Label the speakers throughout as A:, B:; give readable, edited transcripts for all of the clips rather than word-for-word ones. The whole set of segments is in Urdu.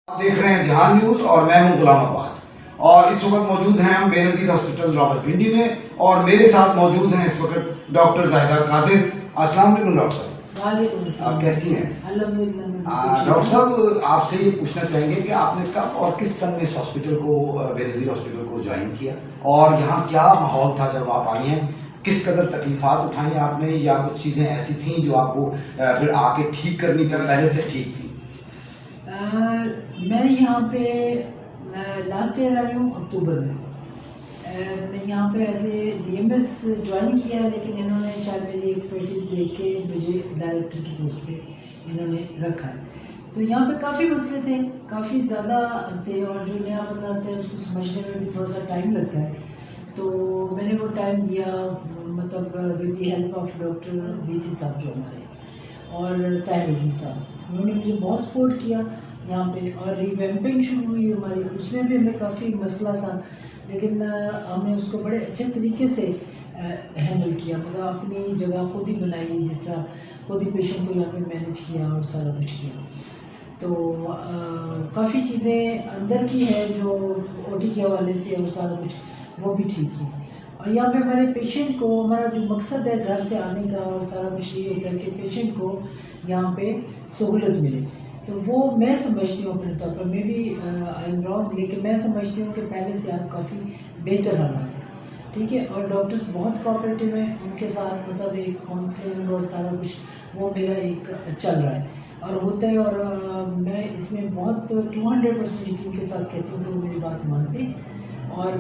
A: آپ دیکھ رہے ہیں جہان نیوز اور میں ہوں غلام عباس، اور اس وقت موجود ہیں ہم بے نظیر ہاسپٹل راولپنڈی میں، اور میرے ساتھ موجود ہیں اس وقت ڈاکٹر زاہدہ قادر۔ السلام علیکم ڈاکٹر صاحب، آپ کیسی ہیں؟ ڈاکٹر صاحب، آپ سے یہ پوچھنا چاہیں گے کہ آپ نے کب اور کس سن میں اس ہاسپٹل کو، بے نظیر ہاسپٹل کو جوائن کیا، اور یہاں کیا ماحول تھا جب آپ آئی ہیں؟ کس قدر تکلیفات اٹھائیں آپ نے، یا کچھ چیزیں ایسی تھیں جو آپ کو پھر آ کے ٹھیک کرنی پہلے سے ٹھیک تھی؟
B: میں یہاں پہ لاسٹ ایئر آئی ہوں اکتوبر میں۔ میں یہاں پہ as A D M S join کیا، لیکن انہوں نے شاید میری ایکسپرٹیز دیکھ کے مجھے ڈائریکٹر کی پوسٹ پہ انہوں نے رکھا ہے۔ تو یہاں پہ کافی مسئلے تھے، کافی زیادہ تھے، اور جو نیا بندہ آتا ہے اس کو سمجھنے میں بھی تھوڑا سا ٹائم لگتا ہے۔ تو میں نے وہ ٹائم دیا، مطلب with the help of doctor V C صاحب جو ہمارے، اور طاہر عزیز صاحب، انہوں نے مجھے بہت سپورٹ کیا یہاں پہ۔ اور ریویمپنگ شروع ہوئی ہماری، اس میں بھی ہمیں کافی مسئلہ تھا، لیکن ہم نے اس کو بڑے اچھے طریقے سے ہینڈل کیا، مطلب اپنی جگہ خود ہی بنائی، جس طرح خود ہی پیشنٹ کو یہاں پہ مینیج کیا اور سارا کچھ کیا۔ تو کافی چیزیں اندر کی ہے جو او ٹی کے حوالے سے، اور سارا کچھ وہ بھی ٹھیک ہے۔ اور یہاں پہ ہمارے پیشنٹ کو، ہمارا جو مقصد ہے گھر سے آنے کا اور سارا کچھ یہ ہوتا ہے کہ پیشنٹ کو یہاں پہ سہولت ملے۔ تو وہ میں سمجھتی ہوں اپنے طور پر، میں بھی آئی ایم رانگ، لیکن میں سمجھتی ہوں کہ پہلے سے آپ کافی بہتر حالات ہیں، ٹھیک ہے۔ اور ڈاکٹرز بہت کوآپریٹیو ہیں ان کے ساتھ، مطلب ایک کاؤنسلنگ اور سارا کچھ وہ میرا ایک چل رہا ہے اور ہوتا ہے، اور میں اس میں بہت 200% یقین کے ساتھ کہتی ہوں کہ وہ میری بات مانتے ہیں اور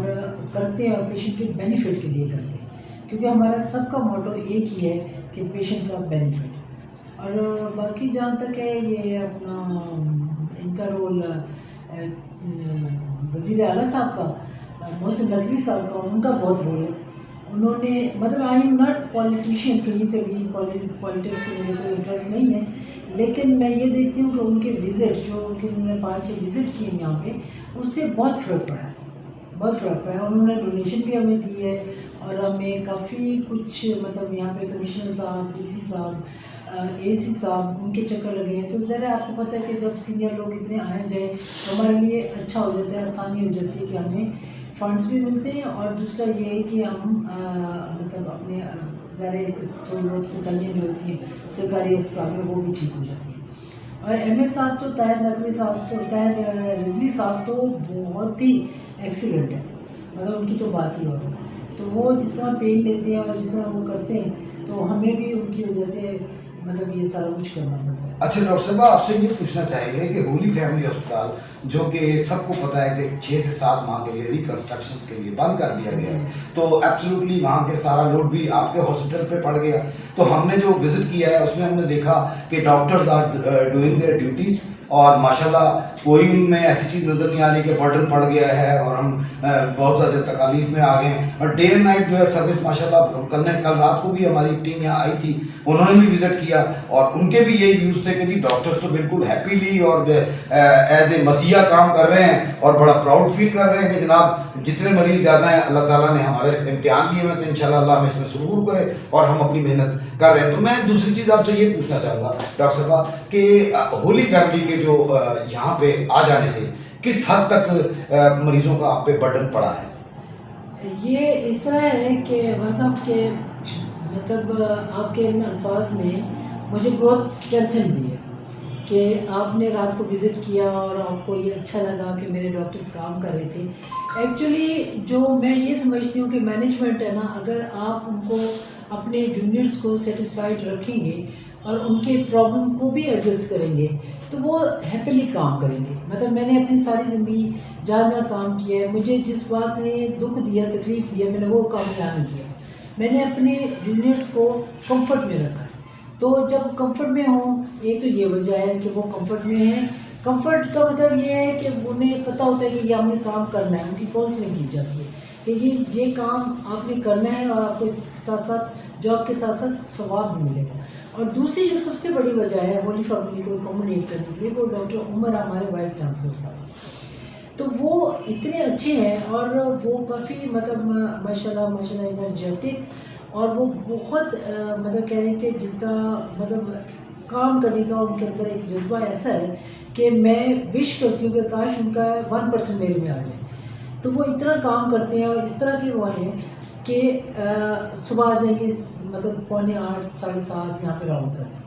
B: کرتے ہیں، اور پیشنٹ کے بینیفٹ کے لیے کرتے ہیں، کیونکہ ہمارا سب کا موٹو ایک ہی ہے کہ پیشنٹ کا بینیفٹ۔ اور باقی جہاں تک ہے یہ اپنا ان کا رول، وزیر اعلیٰ صاحب کا، محسن نقوی صاحب کا، ان کا بہت رول ہے۔ انہوں نے، مطلب آئی ایم ناٹ پولیٹیشین، کہیں سے بھی پالیٹکس سے میرے کوئی انٹرسٹ نہیں ہے، لیکن میں یہ دیکھتی ہوں کہ ان کے وزٹ جو انہوں نے 5-6 وزٹ کیے یہاں پہ، اس سے بہت فرق پڑا ہے، بہت فرق پڑا ہے۔ انہوں نے ڈونیشن بھی ہمیں دی ہے، اور ہمیں کافی کچھ، مطلب یہاں پہ کمشنر صاحب، ڈی سی صاحب، اے سی صاحب، ان کے چکر لگے ہیں۔ تو ذرا آپ کو پتہ ہے کہ جب سینئر لوگ اتنے آئے جائیں تو ہمارے لیے اچھا ہو جاتا ہے، آسانی ہو جاتی ہے کہ ہمیں فنڈس بھی ملتے ہیں، اور دوسرا یہ ہے کہ ہم مطلب اپنے ذرا تھوڑی بہت کوتاہیاں جو ہوتی ہیں سرکاری اسپتال میں وہ بھی ٹھیک ہو جاتی ہیں۔ اور ایم اے صاحب تو، طاہر نقوی صاحب تو، طاہر رضوی صاحب تو بہت ہی ایکسیلنٹ ہے، مطلب ان کی تو بات ہی اور ہے۔ تو وہ جتنا پین لیتے ہیں اور جتنا وہ کرتے ہیں، تو ہمیں بھی ان کی وجہ سے مطلب یہ سارا کچھ کرنا پڑتا ہے۔
A: اچھا ڈاکٹر صاحب، آپ سے یہ پوچھنا چاہیں گے کہ ہولی فیملی ہسپتال، جو کہ سب کو پتہ ہے کہ 6 سے 7 ماہ کے لیے ریکنسٹرکشنز کے لیے بند کر دیا گیا ہے، تو ایبسلیوٹلی وہاں کے سارا لوڈ بھی آپ کے ہاسپٹل پہ پڑ گیا۔ تو ہم نے جو وزٹ کیا ہے اس میں ہم نے دیکھا کہ doctors are doing their duties, اور ماشاءاللہ کوئی ان میں ایسی چیز نظر نہیں آ رہی کہ برڈن پڑ گیا ہے اور ہم بہت زیادہ تکالیف میں آ گئے ہیں۔ اور ڈے اینڈ نائٹ جو ہے سروس ماشاءاللہ، کل رات کو بھی ہماری ٹیم یہاں آئی تھی، انہوں نے بھی وزٹ کیا، اور ان کے بھی یہی ویوز تھے کہ جی ڈاکٹرز تو بالکل ہیپیلی اور ایز اے مسیحا کام کر رہے ہیں، اور بڑا پراؤڈ فیل کر رہے ہیں کہ جناب جتنے مریض زیادہ ہیں، اللہ تعالیٰ نے ہمارے امتحان لیے ہیں، تو انشاءاللہ اللہ ہمیں اس میں سرور کرے، اور ہم اپنی محنت کر رہے ہیں۔ تو میں دوسری چیز آپ سے یہ پوچھنا چاہوں گا ڈاکٹر صاحب کہ ہولی فیملی کے جو یہاں پہ آ جانے سے کس حد تک مریضوں کا آپ پہ برڈن پڑا ہے؟
B: یہ اس طرح ہے کہ صاحب کے مطلب آپ کے ان الفاظ نے مجھے بہت اسٹرینتھن دی ہے کہ آپ نے رات کو وزٹ کیا اور آپ کو یہ اچھا لگا کہ میرے ڈاکٹرز کام کر رہے تھے۔ ایکچولی جو میں یہ سمجھتی ہوں کہ مینجمنٹ ہے نا، اگر آپ ان کو، اپنے جونیئرس کو سیٹسفائیڈ رکھیں گے اور ان کے پرابلم کو بھی ایڈریس کریں گے، تو وہ ہیپیلی کام کریں گے۔ مطلب میں نے اپنی ساری زندگی جہاں میں کام کیا ہے، مجھے جس بات نے دکھ دیا، تکلیف دیا، میں نے وہ کام یہاں نہیں کیا۔ میں نے اپنے جونیئرس کو کمفرٹ میں رکھا ہے۔ تو جب کمفرٹ میں ہوں، ایک تو یہ وجہ ہے کہ وہ کمفرٹ میں ہیں۔ کمفرٹ کا مطلب یہ ہے کہ انہیں پتہ ہوتا ہے کہ یہ ہم نے کام کرنا ہے، ان کی کاؤنسلنگ کی جاتی ہے کہ یہ کام آپ نے کرنا ہے، اور آپ کو اس کے ساتھ ساتھ جاب کے ساتھ ساتھ ثواب بھی ملے گا۔ اور دوسری جو سب سے بڑی وجہ ہے ہولی فیملی کو اکوموڈیٹ کرنے کے لیے، وہ ڈاکٹر عمر ہمارے وائس چانسلر صاحب، تو وہ اتنے اچھے ہیں، اور وہ کافی مطلب ماشاءاللہ انرجیٹک، اور وہ بہت مطلب کہہ رہے ہیں کہ جس طرح مطلب کام کرنے کا ان کے اندر ایک جذبہ ایسا ہے کہ میں وش کرتی ہوں کہ کاش ان کا 1% میرے میں آ جائے. تو وہ اتنا کام کرتے ہیں اور اس طرح کے وہ ہیں کہ صبح آ جائیں گے مطلب 7:45 7:30 یہاں پہ راؤنڈ کریں,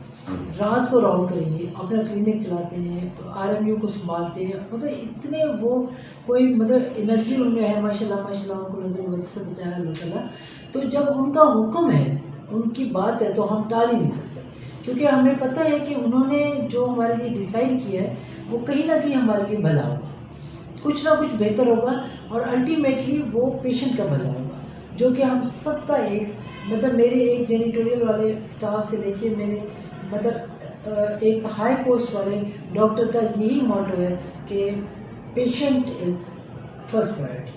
B: رات کو راؤنڈ کریں گے, اپنا کلینک چلاتے ہیں, تو RMU کو سنبھالتے ہیں. مطلب اتنے وہ کوئی مطلب انرجی ان میں ہے ماشاء اللہ ان کو نظر وقت سے بچایا اللہ تعالیٰ. تو جب ان کا حکم ہے, ان کی بات ہے, تو ہم ٹال ہی نہیں سکتے, کیونکہ ہمیں پتہ ہے کہ انہوں نے جو ہمارے لیے ڈیسائیڈ کیا ہے وہ کہیں نہ کہیں ہمارے لیے بھلا ہوگا, کچھ نہ کچھ بہتر ہوگا, اور الٹیمیٹلی وہ پیشنٹ کا بھلا ہوگا, جو کہ ہم سب کا ایک مطلب میرے ایک جینیٹوریل والے اسٹاف سے لے کے میرے مطلب ایک ہائی پوسٹ والے ڈاکٹر کا یہی موٹو ہے کہ patient is first priority.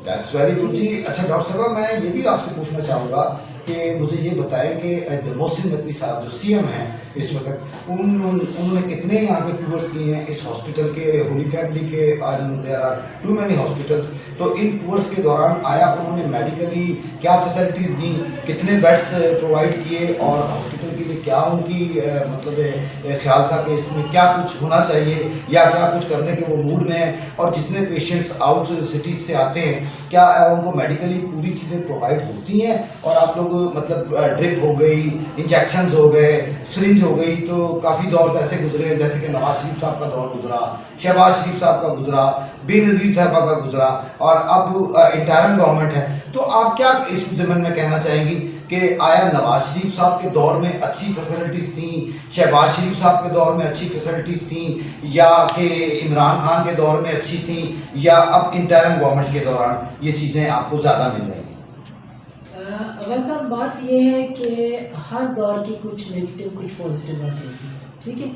A: That's very good جی. اچھا ڈاکٹر صاحبہ, میں یہ بھی آپ سے پوچھنا چاہوں گا کہ مجھے یہ بتائیں کہ محسن نقوی صاحب جو CM ہیں اس وقت, انہوں نے کتنے یہاں پہ ٹورس کیے ہیں اس ہاسپٹل کے, ہولی فیملی کے, اور there are too many hospitals. تو ان ٹورس کے دوران آیا انہوں نے میڈیکلی کیا فیسلٹیز دیں, کتنے بیڈس پرووائڈ کیے, اور ہاسپٹل کے لیے کیا ان کی مطلب خیال تھا کہ اس میں کیا کچھ ہونا چاہیے یا کیا کچھ کرنے کے وہ موڈ میں ہیں, اور جتنے پیشنٹس آؤٹ سٹیز سے آتے ہیں کیا ان کو میڈیکلی پوری چیزیں پرووائڈ ہوتی ہیں, اور آپ لوگ مطلب ڈرپ ہو گئی, انجیکشنز ہو گئے, سرنج ہو گئی, تو کافی دور ایسے گزرے جیسے کہ نواز شریف صاحب کا دور گزرا, شہباز شریف صاحب کا گزرا, بے نظیر صاحبہ کا گزرا, اور اب انٹرم گورنمنٹ ہے. تو آپ کیا اس ضمن میں کہنا چاہیں گی کہ آیا نواز شریف صاحب کے دور میں اچھی فیسلٹیز تھیں, شہباز شریف صاحب کے دور میں اچھی فیسلٹیز تھیں, یا کہ عمران خان کے دور میں اچھی تھیں, یا اب انٹرم گورنمنٹ کے دوران یہ چیزیں آپ کو زیادہ مل رہی ہیں؟
B: ویسا بات یہ ہے کہ ہر دور کی کچھ نگیٹو کچھ پازیٹیو باتیں ہوتی ہیں, ٹھیک ہے.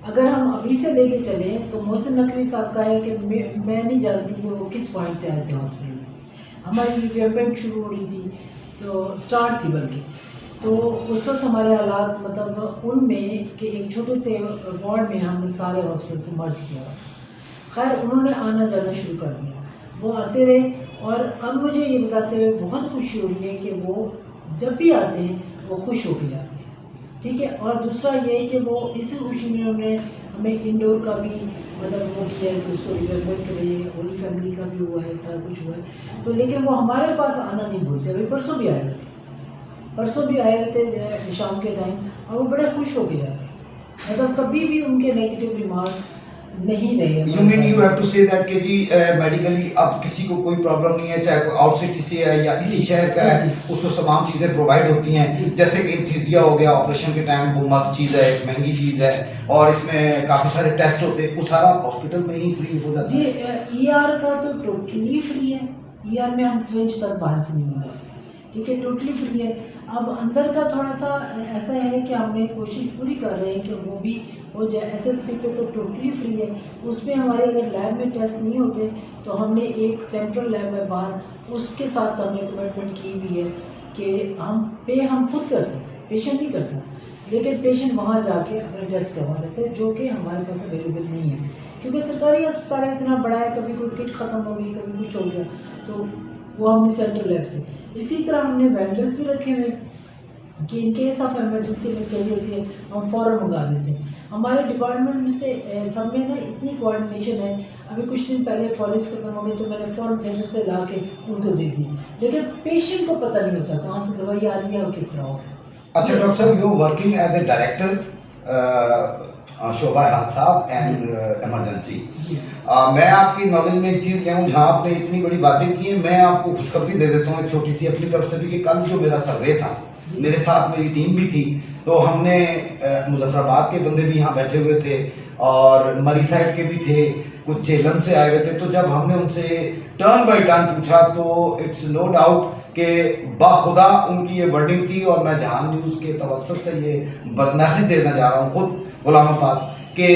B: اگر ہم ابھی سے لے کے چلیں تو محسن نقوی صاحب کا ہے کہ میں نہیں جانتی کہ وہ کس پوائنٹ سے آئے تھے ہاسپٹل میں. ہماری ڈیولپمنٹ شروع ہو رہی تھی, تو اسٹارٹ تھی بلکہ, تو اس وقت ہمارے حالات مطلب ان میں کہ ایک چھوٹے سے وارڈ میں ہم نے سارے ہاسپٹل کو مرج کیا. خیر انہوں نے آنا جانا شروع کر دیا, وہ آتے رہے, اور اب مجھے یہ بتاتے ہوئے بہت خوشی ہو رہی ہے کہ وہ جب بھی آتے ہیں وہ خوش ہو کے جاتے ہیں, ٹھیک ہے. اور دوسرا یہ کہ وہ اسی خوشی میں انہوں نے ہمیں انڈور کا بھی مطلب وہ کیا ہے کہ اس کو ڈیولپمنٹ کرے, ہولی فیملی کا بھی ہوا ہے, سارا کچھ ہوا ہے. تو لیکن وہ ہمارے پاس آنا نہیں بھولتے. ابھی پرسوں بھی آئے ہوئے تھے شام کے ٹائم, اور وہ بڑے خوش ہو کے جاتے ہیں, مطلب کبھی بھی ان کے نیگیٹو ریمارکس نہیں رہے.
A: You mean you have to say that کہ جی میڈیکلی اب کسی کو کوئی پرابلم نہیں ہے, چاہے کوئی آؤٹ سٹی سے ہے یا اسی شہر کا ہے, اس کو تمام چیزیں پرووائڈ ہوتی ہیں. جیسے کہ انتھیزیا ہو گیا, آپریشن کے ٹائم وہ مست چیز ہے, ایک مہنگی چیز ہے, اور اس میں کافی سارے ٹیسٹ ہوتے ہیں, وہ سارا ہاسپٹل میں ہی فری ہو جاتا ہے.
B: جی ER کا تو ٹوٹلی فری ہے. ER میں ہم سرنج تک باہر سے نہیں منگواتے, ٹھیک ہے, ٹوٹلی فری ہے. اب اندر کا تھوڑا سا ایسا ہے کہ ہم نے کوشش پوری کر رہے ہیں کہ وہ بھی ہو جائے. SSP پہ تو ٹوٹلی فری ہے. اس میں ہمارے اگر لیب میں ٹیسٹ نہیں ہوتے تو ہم نے ایک سینٹرل لیب ہے باہر, اس کے ساتھ ہم نے کمٹمنٹ کی ہوئی ہے کہ ہم خود کرتے ہیں, پیشنٹ نہیں کرتا, لیکن پیشنٹ وہاں جا کے اپنے ٹیسٹ کروا لیتے ہیں, جو کہ ہمارے پاس اویلیبل نہیں ہے, کیونکہ سرکاری اسپتال اتنا بڑا ہے, کبھی کوئی کٹ ختم ہو گئی, کبھی کچھ ہو گیا, تو وہ ہم نے سینٹرل لیب سے. اسی طرح ہم نے وینڈرس بھی رکھے ہوئے کہ ان کیس آف ایمرجنسی میں چاہیے ہوتی ہے ہم فوراً منگا دیتے ہیں. ہمارے ڈپارٹمنٹ سے سب میں نا اتنی کوآرڈینیشن ہے. ابھی کچھ دن پہلے فالج ختم ہو گئے تو میں نے فوراً تھیٹر سے لا کے ان کو دے دی, لیکن پیشنٹ کو پتہ نہیں ہوتا کہاں سے دوائی آ رہی ہے اور کس طرح ہو.
A: اچھا ڈاکٹر صاحب, you working as a director شعبہ حادثات اینڈ ایمرجنسی. میں آپ کی نالج میں ایک چیز لے ہوں, جہاں آپ نے اتنی بڑی باتیں کی ہیں, میں آپ کو خوشخبری دے دیتا ہوں ایک چھوٹی سی اپنی طرف سے بھی, کہ کل جو میرا سروے تھا, میرے ساتھ میری ٹیم بھی تھی, تو ہم نے مظفر آباد کے بندے بھی یہاں بیٹھے ہوئے تھے, اور مری سائڈ کے بھی تھے, کچھ جہلم سے آئے ہوئے تھے. تو جب ہم نے ان سے ٹرن بائی ٹرن پوچھا تو اٹس نو ڈاؤٹ کہ باخدا ان کی یہ ورڈنگ تھی, اور میں جہان نیوز کے توسط سے یہ میسج دینا چاہ رہا ہوں خود غلام عباس, کہ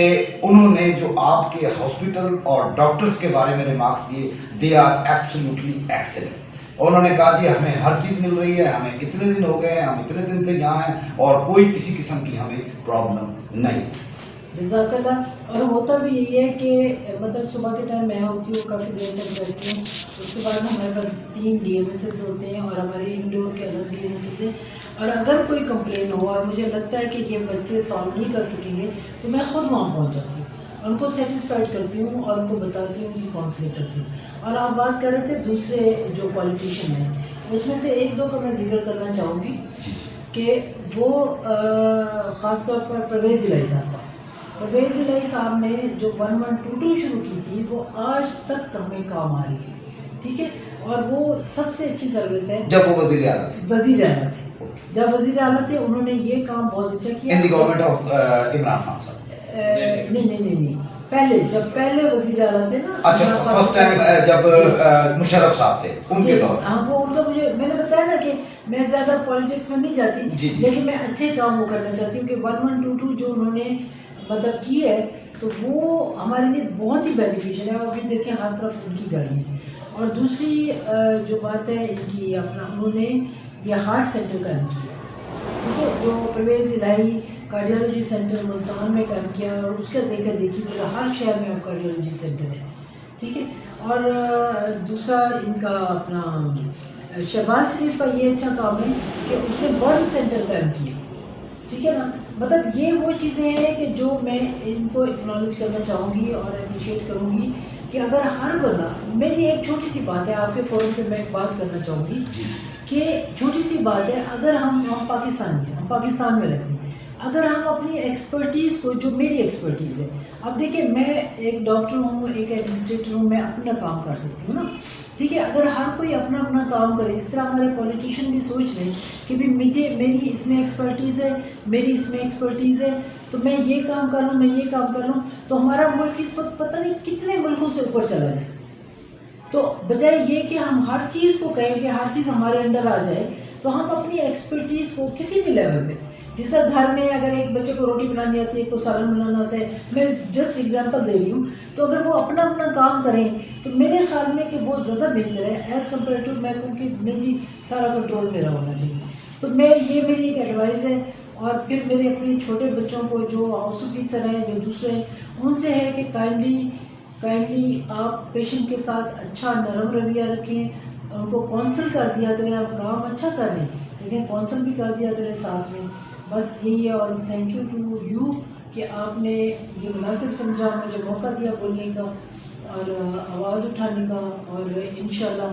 A: انہوں نے جو آپ کے ہاسپٹل اور ڈاکٹرز کے بارے میں ریمارکس دیے, دے آر ایبسلیوٹلی ایکسلنٹ. انہوں نے کہا جی ہمیں ہر چیز مل رہی ہے, ہمیں اتنے دن ہو گئے ہیں, ہم اتنے دن سے یہاں ہیں, اور کوئی کسی قسم کی ہمیں پرابلم نہیں.
B: جزاک اللہ. اور ہوتا بھی یہی ہے کہ مطلب صبح کے ٹائم میں ہوتی ہوں, کافی دیر تک بیٹھتی ہوں, اس کے بعد ہمارے پاس 3 DMSs ہوتے ہیں, اور ہمارے انڈور کے الگ DMSs ہیں. اور اگر کوئی کمپلین ہو اور مجھے لگتا ہے کہ یہ بچے سالو نہیں کر سکیں گے تو میں خود وہاں پہنچ جاتی ہوں, ان کو سیٹسفائڈ کرتی ہوں اور ان کو بتاتی ہوں کہ کاؤنسلنگ کرتی ہوں. اور آپ بات کر رہے تھے دوسرے جو پولیٹیشین ہیں, اس میں سے ایک دو کا میں ذکر کرنا چاہوں گی کہ وہ خاص طور پر پرویز الہی صاحب کا. پرویز الہی صاحب نے جو 1122 شروع کی تھی وہ آج تک ہمیں کام آ رہی ہے, ٹھیک ہے, اور وہ سب سے اچھی سروس ہے.
A: جب وہ وزیر اعلیٰ تھے,
B: جب وزیر اعلیٰ تھے انہوں نے یہ کام بہت اچھا کیا.
A: In the government of Imran Khan صاحب.
B: نہیں, پہلے جب پہلے وزیر اعلیٰ تھے نا,
A: اچھا فرسٹ ٹائم جب مشرف صاحب تھے ان کے دور.
B: ہاں وہ ان کا مجھے میں نے بتایا نا کہ میں زیادہ پالیٹکس میں نہیں جاتی, لیکن میں اچھے کام وہ کرنا چاہتی ہوں کہ 1122 جو انہوں نے مطلب کی ہے تو وہ ہمارے لیے بہت ہی بینیفیشیل ہے. اور ابھی دیکھیں ہر طرف ان کی گاڑی ہے. اور دوسری جو بات ہے ان کی اپنا انہوں نے یہ ہارٹ سینٹر قائم کیا, ٹھیک ہے, جو پرویز الہی کارڈیالوجی سینٹر ملتان میں قائم کیا, اور اس کا دیکھی پورا ہر شہر میں اب کارڈیالوجی سینٹر ہے, ٹھیک ہے. اور دوسرا ان کا اپنا شہباز شریف کا یہ اچھا کام ہے کہ اس نے برن سینٹر قائم کیا, ٹھیک ہے نا. مطلب یہ وہ چیزیں ہیں کہ جو میں ان کو اکنالج کرنا چاہوں گی اور اپریشیٹ کروں گی کہ اگر ہر بندہ, میری ایک چھوٹی سی بات ہے آپ کے فورم پہ میں ایک بات کرنا چاہوں گی کہ چھوٹی سی بات ہے, اگر ہم پاکستانی ہیں, ہم پاکستان میں رہتے ہیں, اگر ہم اپنی ایکسپرٹیز کو, جو میری ایکسپرٹیز ہے, اب دیکھیں میں ایک ڈاکٹر ہوں, ایک ایڈمنسٹریٹر ہوں, میں اپنا کام کر سکتی ہوں نا, ٹھیک ہے. اگر ہر کوئی اپنا اپنا کام کرے, اس طرح ہمارے پولیٹیشین بھی سوچ رہے ہیں کہ بھی میری اس میں ایکسپرٹیز ہے, میری اس میں ایکسپرٹیز ہے, تو میں یہ کام کر لوں, میں یہ کام کر لوں, تو ہمارا ملک اس وقت پتہ نہیں کتنے ملکوں سے اوپر چلا جائے. تو بجائے یہ کہ ہم ہر چیز کو کہیں کہ ہر چیز ہمارے انڈر آ جائے, تو ہم اپنی ایکسپرٹیز کو کسی بھی لیول پہ, جس طرح گھر میں اگر ایک بچے کو روٹی بنانی آتی ہے, ایک کو سالن بنانا آتا ہے, میں جسٹ ایگزامپل دے رہی ہوں, تو اگر وہ اپنا اپنا کام کریں تو میرے خیال میں کہ وہ زیادہ بہتر ہے ایز کمپیئر ٹو میں کہوں کہ نہیں جی سارا کنٹرول میرا ہونا چاہیے. تو یہ میری ایک ایڈوائز ہے. اور پھر میرے اپنے چھوٹے بچوں کو جو ہاؤس آفیسر ہیں, جو دوسرے ہیں, ان سے ہے کہ کائنڈلی آپ پیشنٹ کے ساتھ اچھا نرم رویہ رکھیں, ان کو کونسل کر دیا کریں. آپ کام اچھا کر رہے ہیں لیکن کونسل بھی کر دیا کریں ساتھ میں. بس یہی ہے. اور تھینک یو ٹو یو کہ آپ نے یہ مناسب سمجھا, مجھے موقع دیا بولنے کا اور آواز اٹھانے کا, اور انشاءاللہ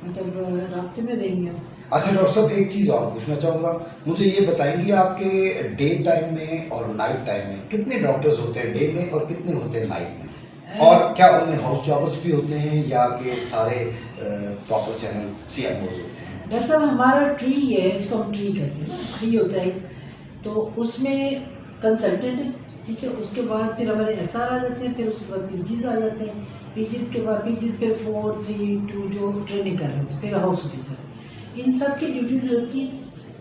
B: مطلب رابطے میں رہیں گے.
A: اچھا ڈاکٹر صاحب ایک چیز اور پوچھنا چاہوں گا, مجھے یہ بتائیں گے آپ کے ڈے ٹائم میں اور نائٹ ٹائم میں کتنے ڈاکٹرز ہوتے ہیں ڈے میں اور کتنے ہوتے ہیں نائٹ میں, اور کیا ان میں ہاؤس جابرز بھی ہوتے ہیں یا کہ سارے proper channel C M Os ہوتے ہیں؟
B: ڈاکٹر صاحب ہمارا ٹری ہے, اس کو ہم ٹری کہتے ہیں, ٹری ہوتا ہے, تو اس میں کنسلٹنٹ ہے, ٹھیک ہے, اس کے بعد پھر ہمارے ایس آر آ جاتے ہیں, پھر اس کے بعد پی جیز آ جاتے ہیں, پی جیز کے بعد پی جیز پھر 4, 3, 2 جو ٹریننگ کر رہے ہوتے ہیں, پھر ہاؤس آفیسر, ان سب کی ڈیوٹیز رہتی ہیں,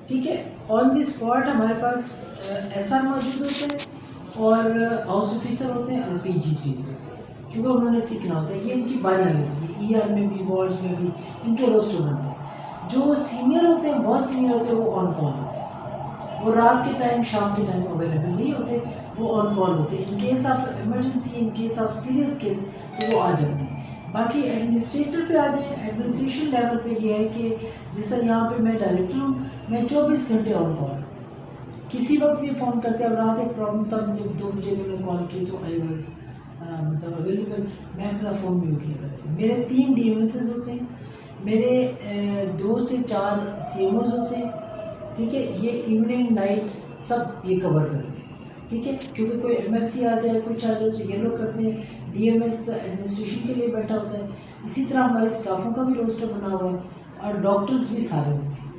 B: ٹھیک ہے. آن دی اسپاٹ ہمارے پاس ایس آر موجود ہوتے ہیں اور ہاؤس آفیسر ہوتے ہیں اور پی جی ٹیز ہوتے ہیں, کیونکہ انہوں نے سیکھنا ہوتا ہے, یہ ان کی باریاں لگتی ہیں, ای آر میں بھی وارڈز میں بھی ان کے روسٹر بنتے ہیں. جو سینئر ہوتے ہیں, بہت سینئر ہوتے ہیں, وہ آن کال ہوتے ہیں, وہ رات کے ٹائم شام کے ٹائم اویلیبل نہیں ہوتے, وہ آن کال ہوتے ہیں. In case of emergency, in case of serious case تو وہ آ جاتے ہیں. باقی ایڈمنسٹریٹر پہ آ جائیں, ایڈمنسٹریشن لیول پہ یہ ہے کہ جس طرح یہاں پہ میں ڈائریکٹر ہوں, میں 24 گھنٹے آن کال, کسی وقت بھی فون کرتے. اب رات ایک پرابلم تھا, مجھے 2 بجے میں نے کال کی تو آئی واز مطلب اویلیبل, میں اپنا فون میوٹ نہیں کرتی. میرے 3 ڈی ایم ایس ایز ہوتے ہیں, میرے 2 سے 4 سی ایم اوز ہوتے ہیں, ٹھیک ہے. یہ ایوننگ نائٹ سب یہ کور کرتے ہیں, ٹھیک ہے, کیونکہ کوئی ایمرجنسی آ جائے, کچھ آ جائے تو یہ لوگ کرتے ہیں. ڈی ایم ایس ایڈمنسٹریشن کے لیے بیٹھا ہوتا ہے. اسی طرح ہمارے اسٹافوں کا بھی روسٹر بنا ہوا ہے, اور ڈاکٹرز بھی سارے ہوتے ہیں.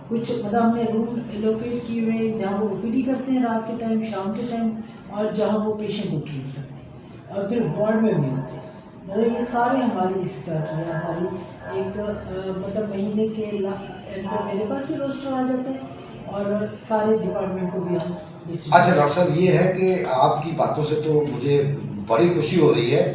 B: کچھ مطلب ہم نے روم لوکیٹ کیے ہوئے ہیں جہاں وہ او پی ڈی کرتے ہیں رات کے ٹائم, شام کے ٹائم, اور جہاں وہ پیشنٹ کو ٹریٹ کرتے ہیں, اور پھر وارڈ میں بھی ہوتے ہیں. مطلب یہ سارے ہماری اس طرح کی ہے. ہماری ایک مطلب مہینے کے اینڈ پر میرے پاس بھی روسٹر آ جاتا ہے, اور سارے ڈپارٹمنٹ کو بھی ہم.
A: اچھا ڈاکٹر صاحب یہ ہے کہ آپ کی باتوں سے تو مجھے بڑی خوشی ہو رہی ہے,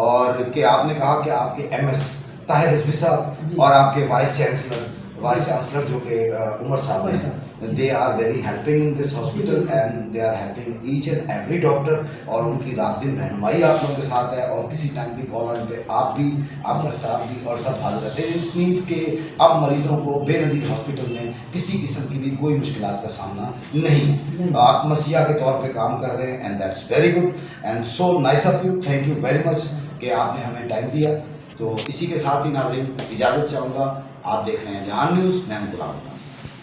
A: اور کہ آپ نے کہا کہ آپ کے ایم ایس طاہر رضوی صاحب اور آپ کے وائس چانسلر جو کہ عمر صاحب ہیں, They are very helping in this hospital and they are helping each and every doctor. اور ان کی رات دن رہنمائی آپ لوگوں کے ساتھ ہے, اور کسی ٹائم بھی کال آنے پہ آپ بھی, آپ کا اسٹاف بھی اور سب حاضر رہتے ہیں. اٹ مینس کہ اب مریضوں کو بے نظیر ہاسپٹل میں کسی قسم کی بھی کوئی مشکلات کا سامنا نہیں. آپ مسیحا کے طور پہ کام کر رہے ہیں and that's very good and so nice of you. Thank you very much کہ آپ نے ہمیں ٹائم دیا. تو اسی کے ساتھ ہی ناظرین اجازت چاہوں گا. آپ دیکھ رہے ہیں جہان نیوز. میں ہوں غلام.